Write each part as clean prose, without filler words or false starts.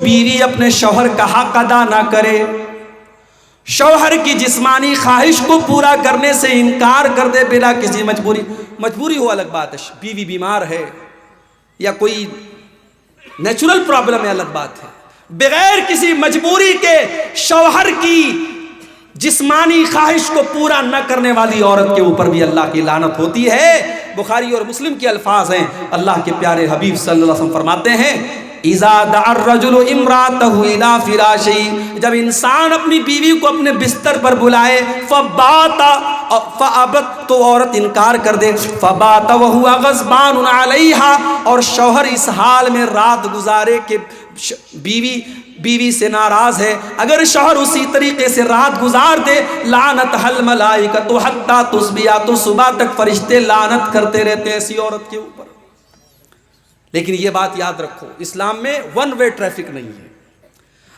بیوی اپنے شوہر کا حق ادا نہ کرے، شوہر کی جسمانی خواہش کو پورا کرنے سے انکار کر دے بلا کسی مجبوری ہو الگ بات ہے، بیوی بیمار ہے یا کوئی نیچرل پرابلم ہے الگ بات ہے، بغیر کسی مجبوری کے شوہر کی جسمانی خواہش کو پورا نہ کرنے والی عورت کے اوپر بھی اللہ کی لعنت ہوتی ہے۔ بخاری اور مسلم کے الفاظ ہیں، اللہ کے پیارے حبیب صلی اللہ علیہ وسلم فرماتے ہیں اذا دعا الرجل امرأته الى فراشه، جب انسان اپنی بیوی کو اپنے بستر پر بلائے، فبات فابت، تو عورت انکار کر دے، فبات وهو غضبان علیها، اور شوہر اس حال میں رات گزارے کہ بیوی سے ناراض ہے، اگر شوہر اسی طریقے سے رات گزار دے، لعنت الملائکۃ حتی تصبح، تو صبح تک فرشتے لعنت کرتے رہتے ہیں ایسی عورت کے اوپر۔ لیکن یہ بات یاد رکھو، اسلام میں ون وے ٹریفک نہیں ہے۔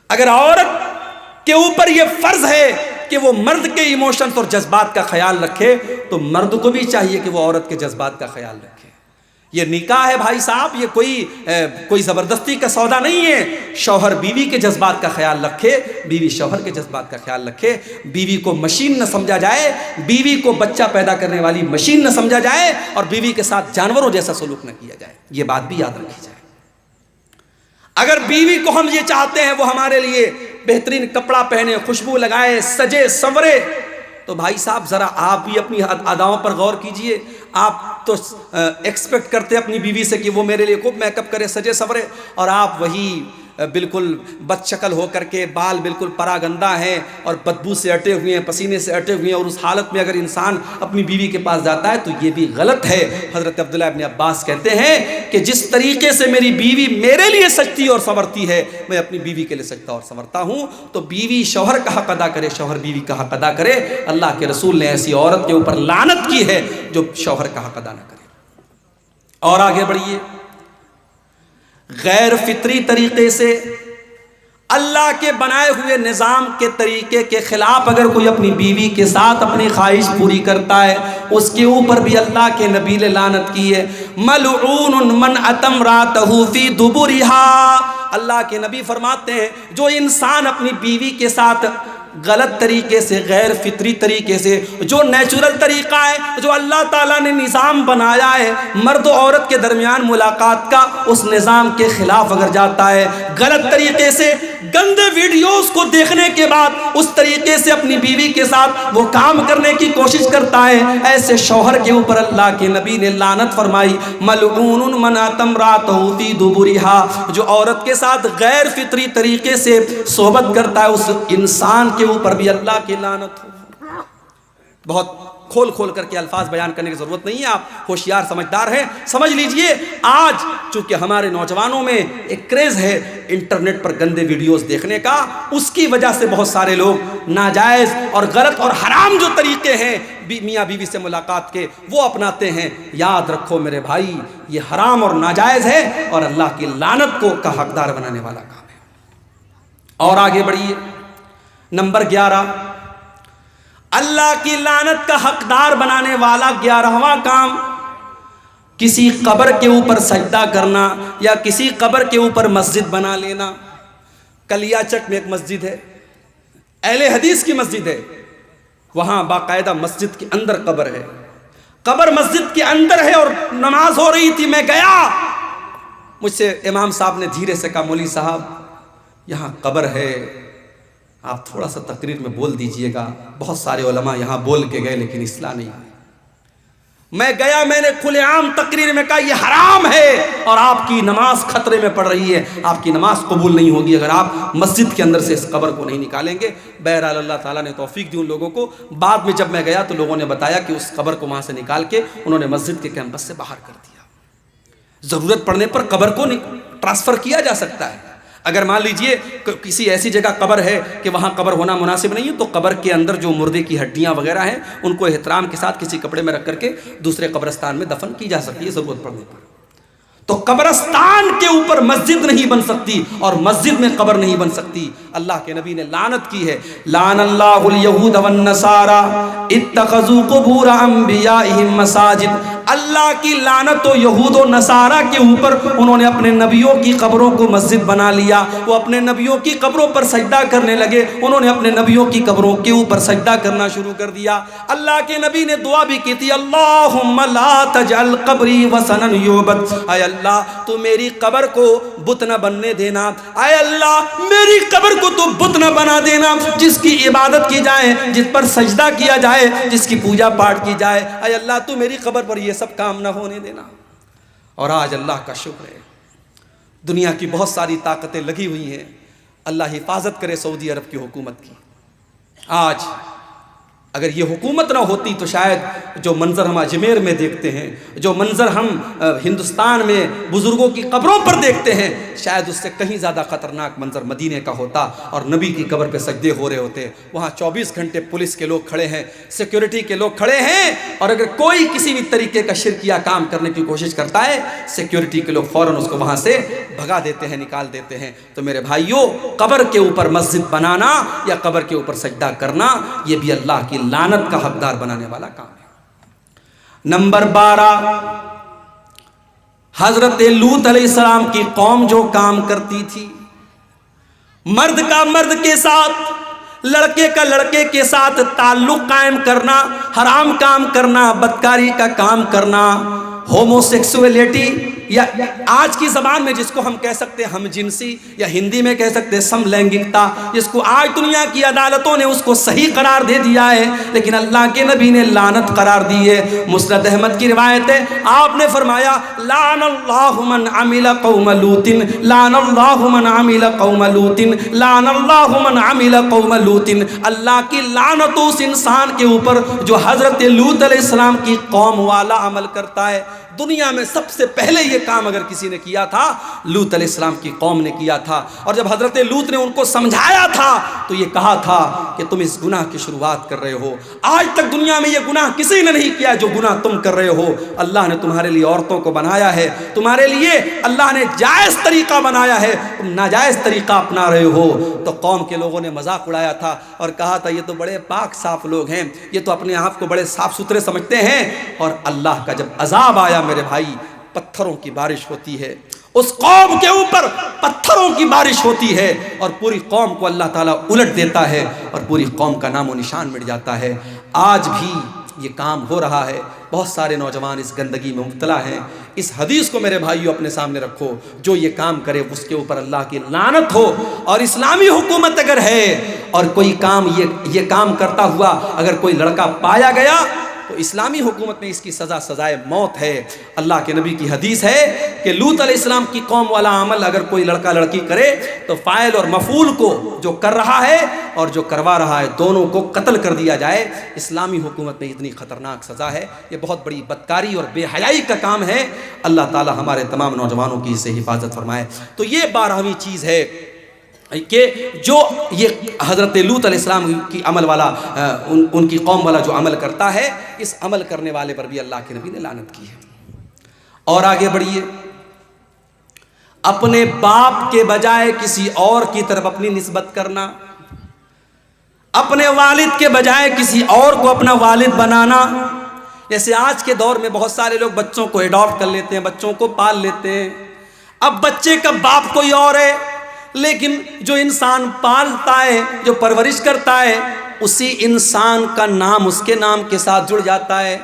اگر عورت کے اوپر یہ فرض ہے کہ وہ مرد کے ایموشنز اور جذبات کا خیال رکھے، تو مرد کو بھی چاہیے کہ وہ عورت کے جذبات کا خیال رکھے۔ یہ نکاح ہے بھائی صاحب، یہ کوئی زبردستی کا سودا نہیں ہے۔ شوہر بیوی کے جذبات کا خیال رکھے، بیوی شوہر کے جذبات کا خیال رکھے، بیوی کو مشین نہ سمجھا جائے، بیوی کو بچہ پیدا کرنے والی مشین نہ سمجھا جائے، اور بیوی کے ساتھ جانوروں جیسا سلوک نہ کیا جائے، یہ بات بھی یاد رکھی جائے۔ اگر بیوی کو ہم یہ چاہتے ہیں وہ ہمارے لیے بہترین کپڑا پہنے، خوشبو لگائے، سجے سنورے، تو بھائی صاحب ذرا آپ بھی اپنی اداؤں پر غور کیجئے۔ آپ تو ایکسپیکٹ کرتے اپنی بیوی سے کہ وہ میرے لیے خوب میک اپ کرے، سجے سورے، اور آپ وہی بالکل بد شکل ہو کر کے، بال بالکل پراگندہ ہیں اور بدبو سے اٹے ہوئے ہیں، پسینے سے اٹے ہوئے ہیں، اور اس حالت میں اگر انسان اپنی بیوی کے پاس جاتا ہے تو یہ بھی غلط ہے۔ حضرت عبداللہ ابن عباس کہتے ہیں کہ جس طریقے سے میری بیوی میرے لیے سجتی اور سنورتی ہے، میں اپنی بیوی کے لیے سجتا اور سنورتا ہوں۔ تو بیوی شوہر کا حق ادا کرے، شوہر بیوی کا حق ادا کرے۔ اللہ کے رسول نے ایسی عورت کے اوپر لعنت کی ہے جو شوہر کا حق ادا نہ کرے۔ اور آگے بڑھیے، غیر فطری طریقے سے اللہ کے بنائے ہوئے نظام کے طریقے کے خلاف اگر کوئی اپنی بیوی کے ساتھ اپنی خواہش پوری کرتا ہے، اس کے اوپر بھی اللہ کے نبی نے لعنت کی ہے۔ ملعون من اتى امرأته في دبرها، اللہ کے نبی فرماتے ہیں جو انسان اپنی بیوی کے ساتھ غلط طریقے سے، غیر فطری طریقے سے، جو نیچرل طریقہ ہے، جو اللہ تعالیٰ نے نظام بنایا ہے مرد و عورت کے درمیان ملاقات کا، اس نظام کے خلاف اگر جاتا ہے، غلط طریقے سے گندے ویڈیوز کو دیکھنے کے بعد اس طریقے سے اپنی بیوی کے ساتھ وہ کام کرنے کی کوشش کرتا ہے، ایسے شوہر کے اوپر اللہ کے نبی نے لعنت فرمائی۔ ملعون من اتى امرأته في دبرها، جو عورت کے ساتھ غیر فطری طریقے سے صحبت کرتا ہے، اس انسان کے اوپر بھی اللہ کی لعنت ہو۔ بہت کھول کھول کر کے الفاظ بیان کرنے کی ضرورت نہیں ہے، آپ ہوشیار سمجھدار ہیں، سمجھ لیجئے۔ آج چونکہ ہمارے نوجوانوں میں ایک کریز ہے انٹرنیٹ پر گندے ویڈیوز دیکھنے کا، اس کی وجہ سے بہت سارے لوگ ناجائز اور غلط اور حرام جو طریقے ہیں میاں بیوی سے ملاقات کے، وہ اپناتے ہیں۔ یاد رکھو میرے بھائی، یہ حرام اور ناجائز ہے اور اللہ کی لعنت کو کا حقدار بنانے والا کام ہے۔ اور آگے بڑھیے، نمبر 11، اللہ کی لعنت کا حقدار بنانے والا 11واں کام، کسی قبر کے اوپر سجدہ کرنا یا کسی قبر کے اوپر مسجد بنا لینا۔ کلیا چک میں ایک مسجد ہے، اہل حدیث کی مسجد ہے، وہاں باقاعدہ مسجد کے اندر قبر ہے، قبر مسجد کے اندر ہے، اور نماز ہو رہی تھی، میں گیا، مجھ سے امام صاحب نے دھیرے سے کہا مولوی صاحب یہاں قبر ہے، آپ تھوڑا سا تقریر میں بول دیجئے گا۔ بہت سارے علماء یہاں بول کے گئے لیکن اصلاح نہیں ہوئی۔ میں گیا، میں نے کھلے عام تقریر میں کہا یہ حرام ہے اور آپ کی نماز خطرے میں پڑ رہی ہے، آپ کی نماز قبول نہیں ہوگی اگر آپ مسجد کے اندر سے اس قبر کو نہیں نکالیں گے۔ بہرحال اللہ تعالیٰ نے توفیق دی ان لوگوں کو۔ بعد میں جب میں گیا تو لوگوں نے بتایا کہ اس قبر کو وہاں سے نکال کے انہوں نے مسجد کے کیمپس سے باہر کر دیا۔ ضرورت پڑنے پر قبر کو ٹرانسفر کیا جا سکتا ہے۔ اگر مان لیجئے کسی ایسی جگہ قبر ہے کہ وہاں قبر ہونا مناسب نہیں ہے، تو قبر کے اندر جو مردے کی ہڈیاں وغیرہ ہیں ان کو احترام کے ساتھ کسی کپڑے میں رکھ کر کے دوسرے قبرستان میں دفن کی جا سکتی ہے ضرورت پڑنے پر۔ تو قبرستان کے اوپر مسجد نہیں بن سکتی اور مسجد میں قبر نہیں بن سکتی۔ اللہ کے نبی نے لعنت کی ہے، لعن اللہ الیہود والنصارى اتخذوا قبور انبیائہم مساجد۔ اللہ کی لعنت و یہود و نصارہ کے اوپر انہوں نے اپنے نبیوں کی قبروں کو مسجد بنا لیا، وہ اپنے نبیوں کی قبروں پر سجدہ کرنے لگے، انہوں نے اپنے نبیوں کی قبروں کے اوپر سجدہ کرنا شروع کر دیا۔ اللہ کے نبی نے دعا بھی کی تھی، اللہم لا تجعل قبری وثنا یعبد، اے اللہ تو میری قبر کو بت نہ بننے دینا، اے اللہ میری قبر کو تو بت نہ بنا دینا جس کی عبادت کی جائے، جس پر سجدہ کیا جائے، جس کی پوجا پاٹ کی جائے، اے اللہ تو میری قبر پر یہ سب کام نہ ہونے دینا۔ اور آج اللہ کا شکر ہے دنیا کی بہت ساری طاقتیں لگی ہوئی ہیں، اللہ حفاظت کرے سعودی عرب کی حکومت کی۔ آج اگر یہ حکومت نہ ہوتی تو شاید جو منظر ہم اجمیر میں دیکھتے ہیں، جو منظر ہم ہندوستان میں بزرگوں کی قبروں پر دیکھتے ہیں، شاید اس سے کہیں زیادہ خطرناک منظر مدینے کا ہوتا اور نبی کی قبر پہ سجدے ہو رہے ہوتے۔ وہاں 24 گھنٹے پولیس کے لوگ کھڑے ہیں، سیکیورٹی کے لوگ کھڑے ہیں، اور اگر کوئی کسی بھی طریقے کا شرکیہ کام کرنے کی کوشش کرتا ہے، سیکیورٹی کے لوگ فوراً اس کو وہاں سے بھگا دیتے ہیں، نکال دیتے ہیں۔ تو میرے بھائیوں، قبر کے اوپر مسجد بنانا یا قبر کے اوپر سجدہ کرنا، یہ بھی اللہ کی لعنت کا حقدار بنانے والا کام ہے۔ نمبر 12، حضرت لوط علیہ السلام کی قوم جو کام کرتی تھی، مرد کا مرد کے ساتھ، لڑکے کا لڑکے کے ساتھ تعلق قائم کرنا، حرام کام کرنا، بدکاری کا کام کرنا، ہومو سیکسولیٹی، یا آج کی زبان میں جس کو ہم کہہ سکتے ہیں ہم جنسی، یا ہندی میں کہہ سکتے ہیں سم لینگکتا، جس کو آج دنیا کی عدالتوں نے اس کو صحیح قرار دے دیا ہے، لیکن اللہ کے نبی نے لعنت قرار دی ہے۔ مسند احمد کی روایت ہے، آپ نے فرمایا لعن اللہ من عمل قوم لوط، لعن اللہ من عمل قوم لوط، لعن اللہ من عمل قوم لوط، اللہ کی لعنت اس انسان کے اوپر جو حضرت لوط علیہ السلام کی قوم والا عمل کرتا ہے۔ دنیا میں سب سے پہلے یہ کام اگر کسی نے کیا تھا، لوط علیہ السلام کی قوم نے کیا تھا، اور جب حضرت لوط نے ان کو سمجھایا تھا تو یہ کہا تھا کہ تم اس گناہ کی شروعات کر رہے ہو، آج تک دنیا میں یہ گناہ کسی نے نہیں کیا جو گناہ تم کر رہے ہو۔ اللہ نے تمہارے لیے عورتوں کو بنایا ہے، تمہارے لیے اللہ نے جائز طریقہ بنایا ہے، تم ناجائز طریقہ اپنا رہے ہو۔ تو قوم کے لوگوں نے مذاق اڑایا تھا اور کہا تھا یہ تو بڑے پاک صاف لوگ ہیں، یہ تو اپنے آپ کو بڑے صاف ستھرے سمجھتے ہیں۔ اور اللہ کا جب عذاب آیا میرے بھائی، پتھروں کی بارش ہوتی ہے، اس قوم کے اوپر پتھروں کی بارش ہوتی ہے، اور پوری قوم کو اللہ تعالیٰ الٹ دیتا ہے اور پوری قوم کا نام و نشان مٹ جاتا ہے۔ آج بھی یہ کام ہو رہا ہے، بہت سارے نوجوان اس گندگی میں مبتلا ہیں۔ اس حدیث کو میرے بھائیوں اپنے سامنے رکھو، جو یہ کام کرے اس کے اوپر اللہ کی لعنت ہو۔ اور اسلامی حکومت اگر ہے اور کوئی کام یہ کام کرتا ہوا اگر کوئی لڑکا پایا گیا تو اسلامی حکومت میں اس کی سزا سزائے موت ہے۔ اللہ کے نبی کی حدیث ہے کہ لوط علیہ السلام کی قوم والا عمل اگر کوئی لڑکا لڑکی کرے تو فاعل اور مفعول کو، جو کر رہا ہے اور جو کروا رہا ہے، دونوں کو قتل کر دیا جائے۔ اسلامی حکومت میں اتنی خطرناک سزا ہے، یہ بہت بڑی بدکاری اور بے حیائی کا کام ہے۔ اللہ تعالی ہمارے تمام نوجوانوں کی اسے حفاظت فرمائے۔ تو یہ 12ویں چیز ہے کہ جو یہ حضرت لوط علیہ السلام کی عمل والا، ان کی قوم والا جو عمل کرتا ہے، اس عمل کرنے والے پر بھی اللہ کے نبی نے لعنت کی ہے۔ اور آگے بڑھیے، اپنے باپ کے بجائے کسی اور کی طرف اپنی نسبت کرنا، اپنے والد کے بجائے کسی اور کو اپنا والد بنانا۔ جیسے آج کے دور میں بہت سارے لوگ بچوں کو ایڈاپٹ کر لیتے ہیں، بچوں کو پال لیتے ہیں۔ اب بچے کا باپ کوئی اور ہے، لیکن جو انسان پالتا ہے، جو پرورش کرتا ہے، اسی انسان کا نام اس کے نام کے ساتھ جڑ جاتا ہے۔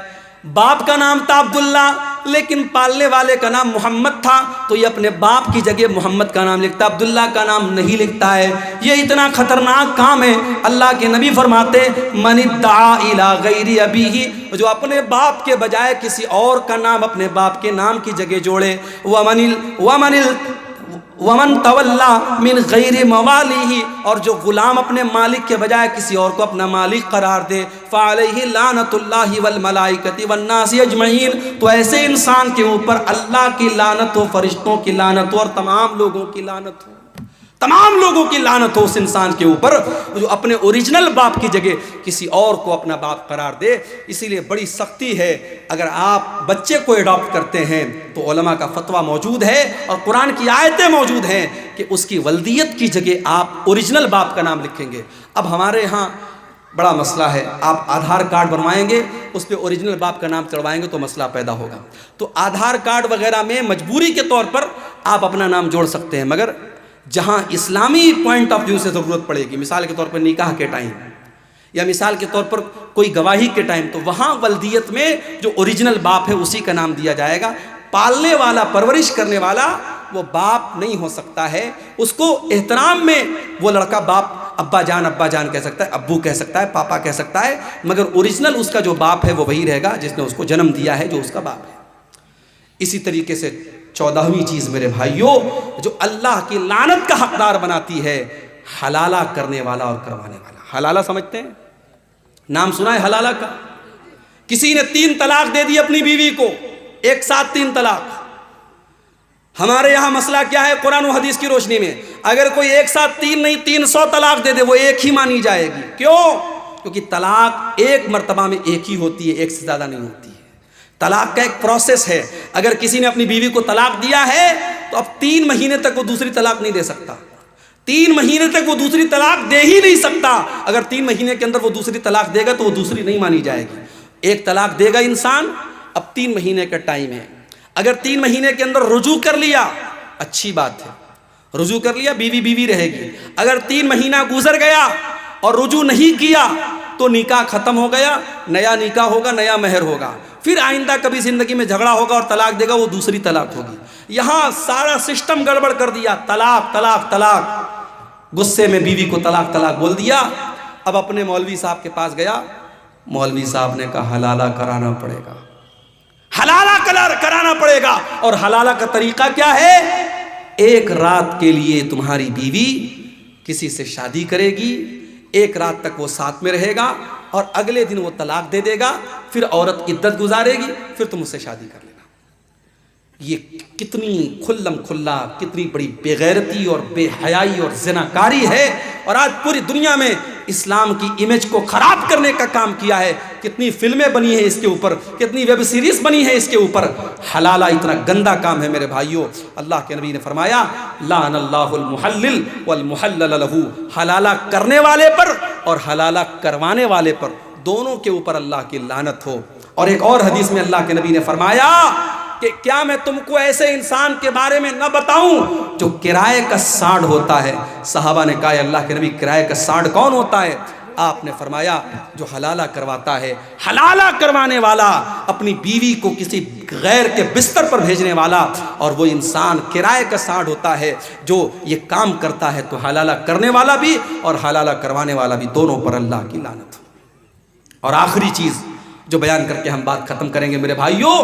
باپ کا نام تھا عبداللہ، لیکن پالنے والے کا نام محمد تھا، تو یہ اپنے باپ کی جگہ محمد کا نام لکھتا، عبداللہ کا نام نہیں لکھتا ہے۔ یہ اتنا خطرناک کام ہے۔ اللہ کے نبی فرماتے من ادعا الی غیر ابیہ، جو اپنے باپ کے بجائے کسی اور کا نام اپنے باپ کے نام کی جگہ جوڑے، ومن تولا من غیر موالیہ، اور جو غلام اپنے مالک کے بجائے کسی اور کو اپنا مالک قرار دے، فعلیہ لعنت اللہ والملائکۃ والناس اجمعین، تو ایسے انسان کے اوپر اللہ کی لعنت ہو، فرشتوں کی لعنت ہو، اور تمام لوگوں کی لعنت ہو، تمام لوگوں کی لعنت ہو اس انسان کے اوپر جو اپنے اوریجنل باپ کی جگہ کسی اور کو اپنا باپ قرار دے۔ اسی لیے بڑی سختی ہے، اگر آپ بچے کو ایڈاپٹ کرتے ہیں تو علماء کا فتویٰ موجود ہے اور قرآن کی آیتیں موجود ہیں کہ اس کی ولدیت کی جگہ آپ اوریجنل باپ کا نام لکھیں گے۔ اب ہمارے ہاں بڑا مسئلہ ہے. آپ آدھار کارڈ بنوائیں گے, اس پہ اوریجنل باپ کا نام چڑھوائیں گے تو مسئلہ پیدا ہوگا. تو آدھار کارڈ وغیرہ میں مجبوری کے طور پر آپ اپنا نام جوڑ سکتے ہیں, مگر جہاں اسلامی پوائنٹ آف ویو سے ضرورت پڑے گی, مثال کے طور پر نکاح کے ٹائم یا مثال کے طور پر کوئی گواہی کے ٹائم, تو وہاں ولدیت میں جو اوریجنل باپ ہے اسی کا نام دیا جائے گا. پالنے والا, پرورش کرنے والا وہ باپ نہیں ہو سکتا ہے. اس کو احترام میں وہ لڑکا باپ, ابا جان کہہ سکتا ہے, ابو کہہ سکتا ہے, پاپا کہہ سکتا ہے, مگر اوریجنل اس کا جو باپ ہے وہ وہی رہے گا جس نے اس کو جنم دیا ہے, جو اس کا باپ ہے. اسی طریقے سے 14ویں چیز میرے بھائیوں جو اللہ کی لعنت کا حقدار بناتی ہے, حلالہ کرنے والا اور کروانے والا. حلالہ سمجھتے ہیں؟ نام سنا ہے حلالہ کا؟ کسی نے 3 طلاق دے دی اپنی بیوی کو, ایک ساتھ 3 طلاق. ہمارے یہاں مسئلہ کیا ہے قرآن و حدیث کی روشنی میں؟ اگر کوئی ایک ساتھ 3 نہیں 300 طلاق دے دے وہ ایک ہی مانی جائے گی. کیوں؟ کیونکہ طلاق ایک مرتبہ میں ایک ہی ہوتی ہے, ایک سے زیادہ نہیں ہوتی ہے. طلاق کا ایک پروسیس ہے. اگر کسی نے اپنی بیوی کو طلاق دیا ہے تو اب 3 مہینے تک وہ دوسری طلاق نہیں دے سکتا. 3 مہینے تک وہ دوسری طلاق دے ہی نہیں سکتا. اگر 3 مہینے کے اندر وہ دوسری طلاق دے گا تو وہ دوسری نہیں مانی جائے گی. ایک طلاق دے گا انسان, اب 3 مہینے کا ٹائم ہے. اگر 3 مہینے کے اندر رجوع کر لیا اچھی بات ہے, رجوع کر لیا بیوی رہے گی. اگر 3 مہینہ گزر گیا اور رجوع نہیں کیا تو نکاح ختم ہو گیا, نیا نکاح ہوگا, نیا مہر ہوگا. پھر آئندہ کبھی زندگی میں جھگڑا ہوگا اور طلاق دے گا, وہ دوسری طلاق ہوگی. یہاں سارا سسٹم گڑبڑ کر دیا, طلاق طلاق طلاق. غصے میں بیوی کو طلاق طلاق بول دیا. اب اپنے مولوی صاحب کے پاس گیا, مولوی صاحب نے کہا حلالہ کرانا پڑے گا, حلالہ کرانا پڑے گا. اور حلالہ کا طریقہ کیا ہے؟ ایک رات کے لیے تمہاری بیوی کسی سے شادی کرے گی, ایک رات تک وہ ساتھ میں رہے گا اور اگلے دن وہ طلاق دے دے گا. پھر عورت عدت گزارے گی, پھر تم اس سے شادی کر لینا. یہ کتنی کھلم کھلا, کتنی بڑی بے غیرتی اور بے حیائی اور زناکاری ہے. اور آج پوری دنیا میں اسلام کی امیج کو خراب کرنے کا کام کیا ہے. کتنی فلمیں بنی ہیں اس کے اوپر, کتنی ویب سیریز بنی ہے اس کے اوپر. حلالہ اتنا گندا کام ہے میرے بھائیوں. اللہ کے نبی نے فرمایا لعن اللہ المحلل والمحلل لہ, حلالہ کرنے والے پر اور حلالہ کروانے والے پر دونوں کے اوپر اللہ کی لعنت ہو. اور ایک اور حدیث میں اللہ کے نبی نے فرمایا کہ کیا میں تم کو ایسے انسان کے بارے میں نہ بتاؤں جو کرائے کا ساڑھ ہوتا ہے؟ صحابہ نے کہا اللہ کے نبی کرائے کا ساڑھ کون ہوتا ہے؟ آپ نے فرمایا جو حلالہ کرواتا ہے. حلالہ کروانے والا اپنی بیوی کو کسی غیر کے بستر پر بھیجنے والا, اور وہ انسان کرائے کا ساڑھ ہوتا ہے جو یہ کام کرتا ہے. تو حلالہ کرنے والا بھی اور حلالہ کروانے والا بھی دونوں پر اللہ کی لعنت. اور آخری چیز جو بیان کر کے ہم بات ختم کریں گے میرے بھائیوں,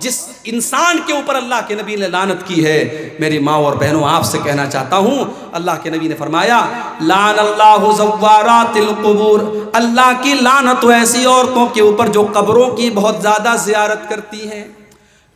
جس انسان کے اوپر اللہ کے نبی نے لعنت کی ہے, میری ماں اور بہنوں آپ سے کہنا چاہتا ہوں, اللہ کے نبی نے فرمایا لعن اللہ زوارات القبور, اللہ کی لعنت ایسی عورتوں کے اوپر جو قبروں کی بہت زیادہ زیارت کرتی ہیں.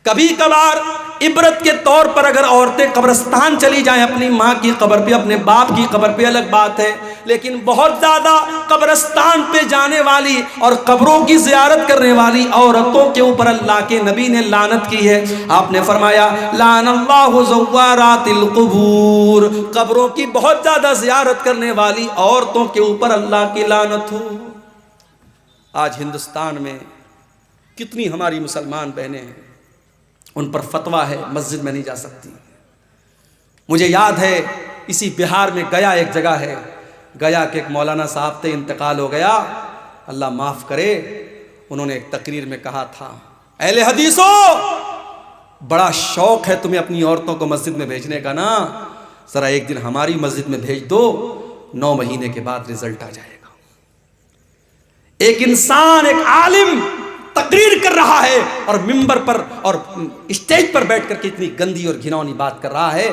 کبھی کبھار عبرت کے طور پر اگر عورتیں قبرستان چلی جائیں اپنی ماں کی قبر پہ, اپنے باپ کی قبر پہ, الگ بات ہے, لیکن بہت زیادہ قبرستان پہ جانے والی اور قبروں کی زیارت کرنے والی عورتوں کے اوپر اللہ کے نبی نے لعنت کی ہے. آپ نے فرمایا لعن اللہ زوارات القبور, قبروں کی بہت زیادہ زیارت کرنے والی عورتوں کے اوپر اللہ کی لعنت ہو. آج ہندوستان میں کتنی ہماری مسلمان بہنیں ہیں, ان پر فتویٰ ہے مسجد میں نہیں جا سکتی. مجھے یاد ہے اسی بہار میں گیا ایک جگہ ہے, گیا کہ ایک مولانا صاحب تھے, انتقال ہو گیا, اللہ معاف کرے. انہوں نے ایک تقریر میں کہا تھا اہل حدیثو بڑا شوق ہے تمہیں اپنی عورتوں کو مسجد میں بھیجنے کا نا, ذرا ایک دن ہماری مسجد میں بھیج دو, 9 مہینے کے بعد رزلٹ آ جائے گا. ایک انسان, ایک عالم تقریر کر رہا ہے اور ممبر پر اور اسٹیج پر بیٹھ کر کے اتنی گندی اور گھناؤنی بات کر رہا ہے.